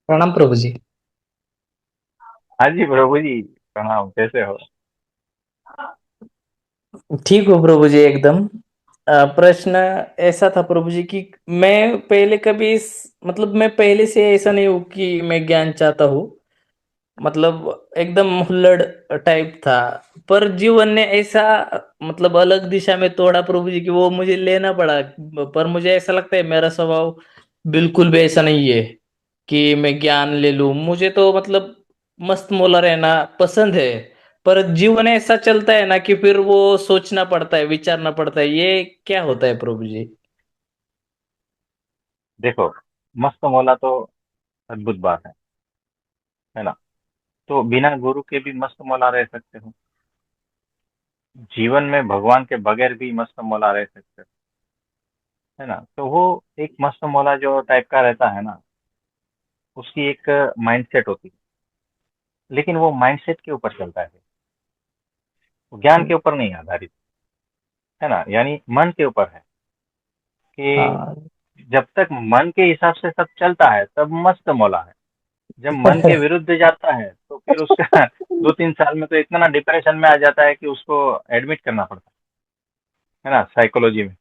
प्रणाम प्रभु जी। हाँ जी प्रभु जी, प्रणाम। कैसे हो? ठीक हो प्रभु जी एकदम। प्रश्न ऐसा था प्रभु जी कि मैं पहले कभी इस मतलब मैं पहले से ऐसा नहीं हूँ कि मैं ज्ञान चाहता हूँ। मतलब एकदम हुल्लड़ टाइप था। पर जीवन ने ऐसा मतलब अलग दिशा में तोड़ा प्रभु जी कि वो मुझे लेना पड़ा। पर मुझे ऐसा लगता है मेरा स्वभाव बिल्कुल भी ऐसा नहीं है कि मैं ज्ञान ले लूं। मुझे तो मतलब मस्त मौला रहना पसंद है। पर जीवन ऐसा चलता है ना कि फिर वो सोचना पड़ता है, विचारना पड़ता है। ये क्या होता है प्रभु जी? देखो, मस्त मौला तो अद्भुत बात है ना। तो बिना गुरु के भी मस्त मौला रह सकते हो। जीवन में भगवान के बगैर भी मस्त मौला रह सकते हो, है ना। तो वो एक मस्त मौला जो टाइप का रहता है ना, उसकी एक माइंडसेट होती है। लेकिन वो माइंडसेट के ऊपर चलता है, वो ज्ञान के ऊपर नहीं आधारित, है ना। यानी मन के ऊपर है कि हाँ। जब तक मन के हिसाब से सब चलता है तब मस्त मौला है। जब मन के विरुद्ध जाता है तो फिर उसका 2-3 साल में तो इतना ना डिप्रेशन में आ जाता है कि उसको एडमिट करना पड़ता है ना, साइकोलॉजी में।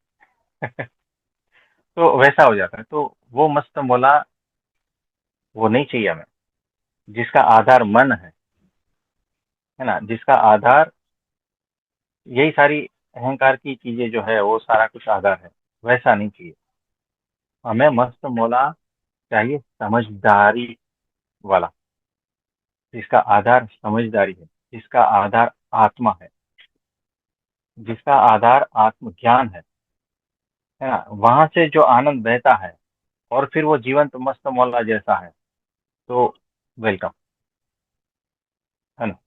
तो वैसा हो जाता है। तो वो मस्त मौला वो नहीं चाहिए हमें, जिसका आधार मन है ना, जिसका आधार यही सारी अहंकार की चीजें जो है वो सारा कुछ आधार है। वैसा नहीं चाहिए हमें। मस्त मौला चाहिए समझदारी वाला, जिसका आधार समझदारी है, जिसका आधार आत्मा है, जिसका आधार आत्मज्ञान है ना। वहां से जो आनंद बहता है और फिर वो जीवंत मस्त मौला जैसा है, तो वेलकम, है ना।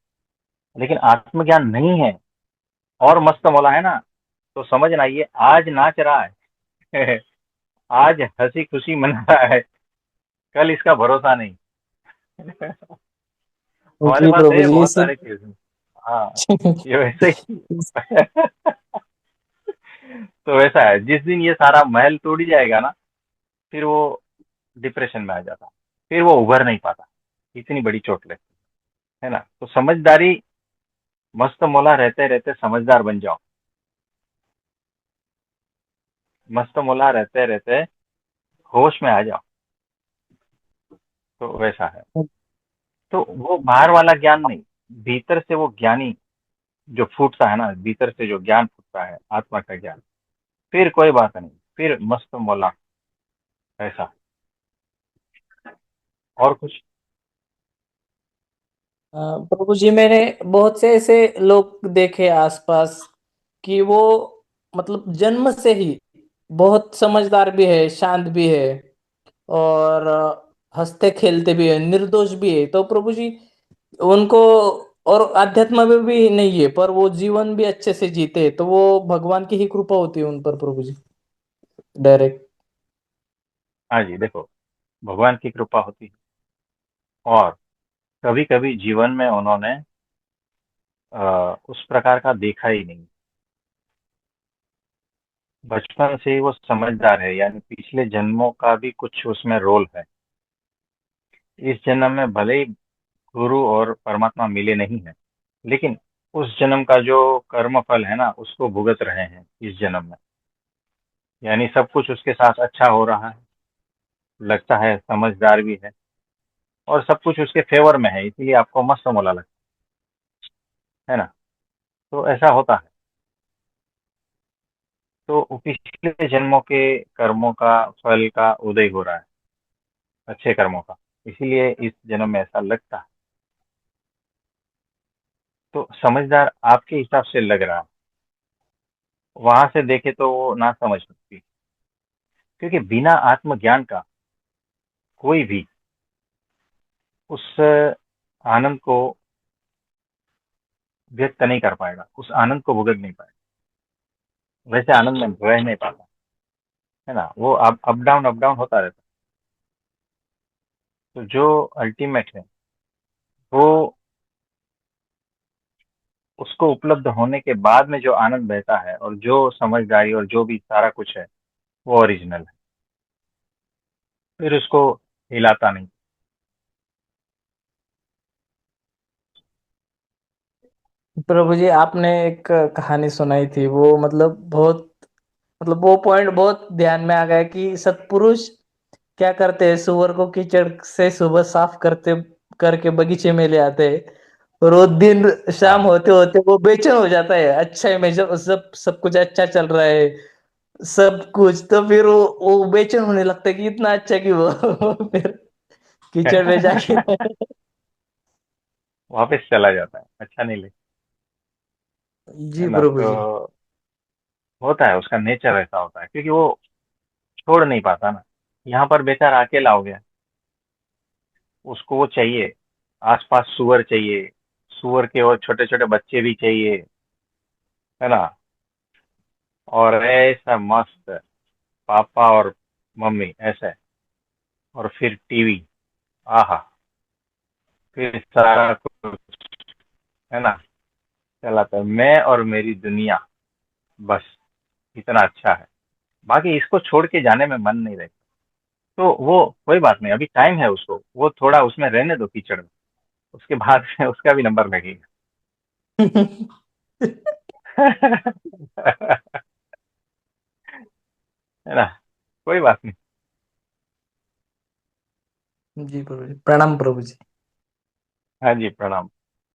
लेकिन आत्मज्ञान नहीं है और मस्त मौला है ना, तो समझना ये आज नाच रहा है। आज हंसी खुशी मना रहा है, कल इसका भरोसा नहीं। हमारे जी पास प्रभु है जी बहुत इसी सारे केस। हाँ, ये वैसे ही। तो वैसा है, जिस दिन ये सारा महल टूट जाएगा ना, फिर वो डिप्रेशन में आ जाता, फिर वो उभर नहीं पाता, इतनी बड़ी चोट लगती है ना। तो समझदारी, मस्त मौला रहते रहते समझदार बन जाओ। मस्त मौला रहते रहते होश में आ जाओ। तो वैसा है। तो वो बाहर वाला ज्ञान नहीं, भीतर से वो ज्ञानी जो फूटता है ना, भीतर से जो ज्ञान फूटता है, आत्मा का ज्ञान, फिर कोई बात नहीं, फिर मस्त मौला ऐसा। और कुछ? प्रभु जी मैंने बहुत से ऐसे लोग देखे आसपास कि वो मतलब जन्म से ही बहुत समझदार भी है, शांत भी है, और हंसते खेलते भी है, निर्दोष भी है। तो प्रभु जी उनको और अध्यात्म में भी नहीं है पर वो जीवन भी अच्छे से जीते, तो वो भगवान की ही कृपा होती है उन पर प्रभु जी, डायरेक्ट। हाँ जी, देखो, भगवान की कृपा होती है। और कभी कभी जीवन में उन्होंने उस प्रकार का देखा ही नहीं। बचपन से ही वो समझदार है, यानी पिछले जन्मों का भी कुछ उसमें रोल है। इस जन्म में भले ही गुरु और परमात्मा मिले नहीं है, लेकिन उस जन्म का जो कर्म फल है ना, उसको भुगत रहे हैं इस जन्म में। यानी सब कुछ उसके साथ अच्छा हो रहा है, लगता है समझदार भी है, और सब कुछ उसके फेवर में है, इसीलिए आपको मस्त मौला लगता है ना। तो ऐसा होता है। तो पिछले जन्मों के कर्मों का फल का उदय हो रहा है, अच्छे कर्मों का, इसीलिए इस जन्म में ऐसा लगता है। तो समझदार आपके हिसाब से लग रहा है, वहां से देखे तो वो ना समझ सकती, क्योंकि बिना आत्मज्ञान का कोई भी उस आनंद को व्यक्त नहीं कर पाएगा, उस आनंद को भुगत नहीं पाएगा, वैसे आनंद में रह नहीं पाता, है ना। वो अप डाउन होता रहता है। तो जो अल्टीमेट है वो, उसको उपलब्ध होने के बाद में जो आनंद बहता है और जो समझदारी और जो भी सारा कुछ है, वो ओरिजिनल है। फिर उसको हिलाता नहीं, प्रभु जी, आपने एक कहानी सुनाई थी, वो मतलब बहुत, मतलब वो पॉइंट बहुत ध्यान में आ गया कि सत्पुरुष क्या करते हैं, सुअर को कीचड़ से सुबह साफ करते करके बगीचे में ले आते हैं, और वो दिन शाम हाँ। होते होते वो बेचैन हो जाता है। अच्छा है, मैं जब सब सब कुछ अच्छा चल रहा है, सब कुछ, तो फिर वो बेचैन होने लगता है कि इतना अच्छा कि वो फिर कीचड़ में जाके वापस चला जाता है, अच्छा नहीं लगता। है जी ना? प्रभु तो जी। होता है, उसका नेचर ऐसा होता है, क्योंकि वो छोड़ नहीं पाता ना। यहाँ पर बेचारा अकेला हो गया, उसको वो चाहिए, आसपास सुअर चाहिए, सुअर के और छोटे छोटे बच्चे भी चाहिए, है ना? और ऐसा मस्त पापा और मम्मी ऐसा है, और फिर टीवी, आहा, फिर सारा कुछ, है ना, चलाता है, मैं और मेरी दुनिया, बस इतना अच्छा है। बाकी इसको छोड़ के जाने में मन नहीं रहता। तो वो कोई बात नहीं, अभी टाइम है उसको, वो थोड़ा उसमें रहने दो कीचड़ में, उसके बाद में उसका भी नंबर लगेगा। है ना? कोई बात नहीं। जी प्रभु जी, प्रणाम प्रभु जी। हाँ जी, प्रणाम।